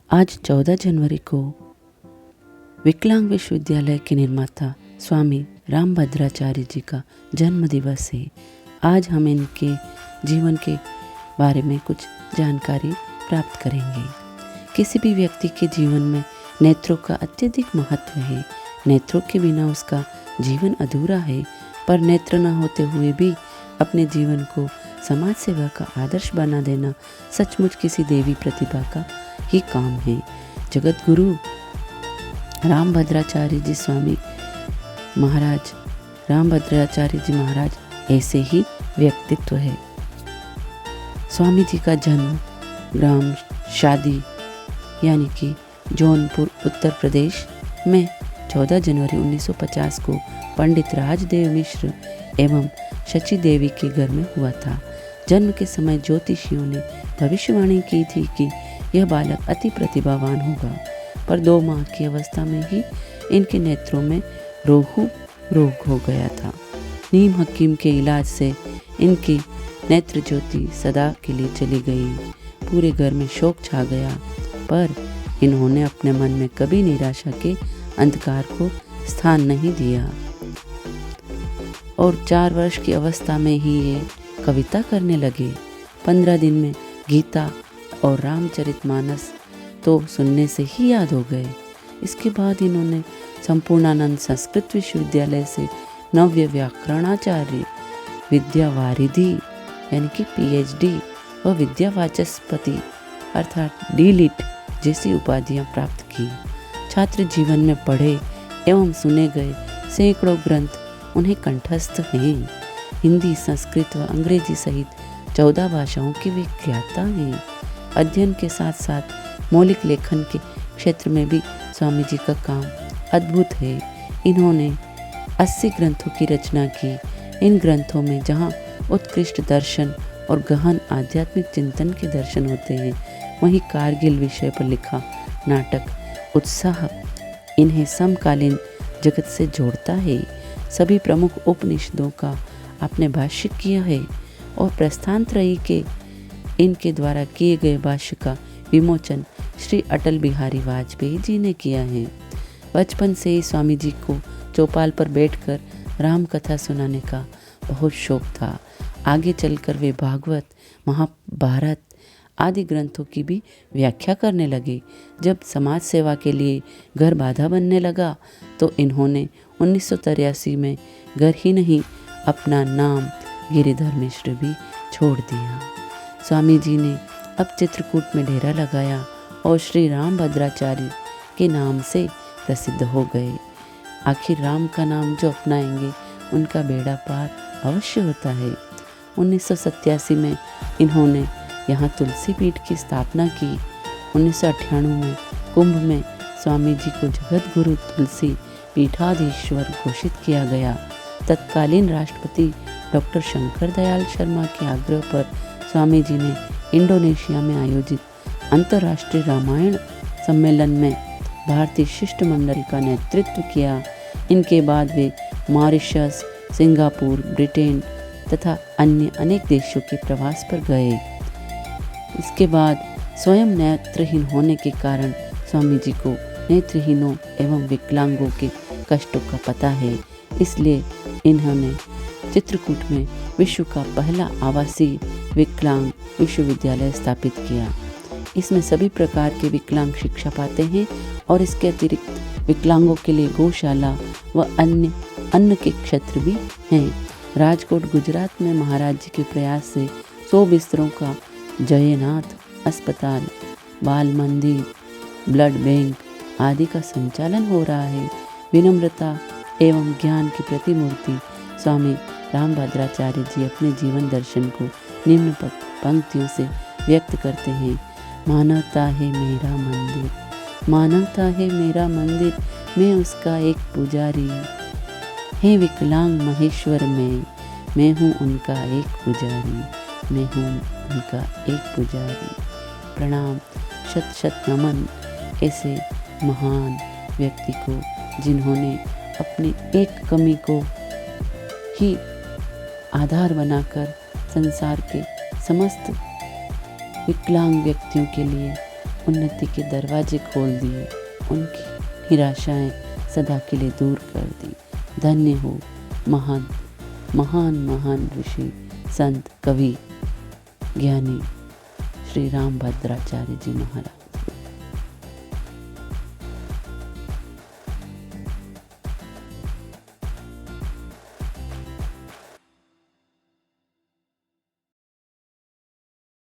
आज 14 जनवरी को विकलांग विश्वविद्यालय के निर्माता स्वामी रामभद्राचार्य जी का जन्म दिवस है। आज हम इनके जीवन के बारे में कुछ जानकारी प्राप्त करेंगे। किसी भी व्यक्ति के जीवन में नेत्रों का अत्यधिक महत्व है। नेत्रों के बिना उसका जीवन अधूरा है, पर नेत्र न होते हुए भी अपने जीवन को समाज सेवा का आदर्श बना देना सचमुच किसी देवी प्रतिभा का ही काम है। जगत गुरु रामभद्राचार्य जी स्वामी महाराज रामभद्राचार्य जी महाराज ऐसे ही व्यक्तित्व है। स्वामी जी का जन्म ग्राम शादी यानी कि जौनपुर उत्तर प्रदेश में 14 जनवरी 1950 को पंडित राजदेव मिश्र एवं शची देवी के घर में हुआ था। जन्म के समय ज्योतिषियों ने भविष्यवाणी की थी कि यह बालक अति प्रतिभावान होगा, पर 2 माह की अवस्था में ही इनके नेत्रों में रोहू रोग हो गया था। नीम हकीम के इलाज से इनकी नेत्र ज्योति सदा के लिए चली गई। पूरे घर में शोक छा गया, पर इन्होंने अपने मन में कभी निराशा के अंधकार को स्थान नहीं दिया और 4 वर्ष की अवस्था में ही ये कविता करने लगे। 15 दिन में गीता और रामचरितमानस तो सुनने से ही याद हो गए। इसके बाद इन्होंने संपूर्णानंद संस्कृत विश्वविद्यालय से नव्य व्याकरणाचार्य, विद्यावारिधि यानी कि PhD व विद्यावाचस्पति अर्थात D.Litt जैसी उपाधियां प्राप्त की। छात्र जीवन में पढ़े एवं सुने गए सैकड़ों ग्रंथ उन्हें कंठस्थ हैं। हिंदी, संस्कृत व अंग्रेजी सहित 14 भाषाओं के वे ज्ञाता हैं। अध्ययन के साथ साथ मौलिक लेखन के क्षेत्र में भी स्वामी जी का काम अद्भुत है। इन्होंने 80 ग्रंथों की रचना की। इन ग्रंथों में जहाँ उत्कृष्ट दर्शन और गहन आध्यात्मिक चिंतन के दर्शन होते हैं, वहीं कारगिल विषय पर लिखा नाटक उत्साह इन्हें समकालीन जगत से जोड़ता है। सभी प्रमुख उपनिषदों का आपने भाष्य किया है और प्रस्थानत्रयी के इनके द्वारा किए गए भाष्य का विमोचन श्री अटल बिहारी वाजपेयी जी ने किया है। बचपन से ही स्वामी जी को चौपाल पर बैठकर राम कथा सुनाने का बहुत शौक था। आगे चलकर वे भागवत, महाभारत आदि ग्रंथों की भी व्याख्या करने लगे। जब समाज सेवा के लिए घर बाधा बनने लगा तो इन्होंने 1983 में घर ही नहीं अपना नाम गिरिधर मिश्र भी छोड़ दिया। स्वामी जी ने अब चित्रकूट में डेरा लगाया और श्री रामभद्राचार्य के नाम से प्रसिद्ध हो गए। आखिर राम का नाम जो अपनाएंगे उनका बेड़ा पार अवश्य होता है। 1987 में इन्होंने यहाँ तुलसी पीठ की स्थापना की। 1998 में कुंभ में स्वामी जी को जगत गुरु तुलसी पीठाधीश्वर घोषित किया गया। तत्कालीन राष्ट्रपति डॉक्टर शंकर दयाल शर्मा के आग्रह पर स्वामी जी ने इंडोनेशिया में आयोजित अंतर्राष्ट्रीय रामायण सम्मेलन में भारतीय शिष्टमंडल का नेतृत्व किया। इनके बाद वे मॉरिशस, सिंगापुर, ब्रिटेन तथा अन्य अनेक देशों के प्रवास पर गए। इसके बाद स्वयं नेत्रहीन होने के कारण स्वामी जी को नेत्रहीनों एवं विकलांगों के कष्टों का पता है। इसलिए इन्होंने चित्रकूट में विश्व का पहला आवासीय विकलांग विश्वविद्यालय स्थापित किया। इसमें सभी प्रकार के विकलांग शिक्षा पाते हैं और इसके अतिरिक्त विकलांगों के लिए गौशाला व अन्य के क्षेत्र भी हैं। राजकोट गुजरात में महाराज जी के प्रयास से 100 बिस्तरों का जयनाथ अस्पताल, बाल मंदिर, ब्लड बैंक आदि का संचालन हो रहा है। विनम्रता एवं ज्ञान की प्रतिमूर्ति स्वामी रामभद्राचार्य जी अपने जीवन दर्शन को निम्न पंक्तियों से व्यक्त करते हैं। मानवता है मेरा मंदिर, मानवता है मेरा मंदिर, मैं उसका एक पुजारी। हे विकलांग महेश्वर मैं हूँ उनका एक पुजारी, मैं हूँ उनका एक पुजारी। प्रणाम, शत शत नमन ऐसे महान व्यक्ति को जिन्होंने अपनी एक कमी को ही आधार बनाकर संसार के समस्त विकलांग व्यक्तियों के लिए उन्नति के दरवाजे खोल दिए, उनकी निराशाएं सदा के लिए दूर कर दी। धन्य हो महान महान महान ऋषि, संत, कवि, ज्ञानी श्री रामभद्राचार्य जी महाराज।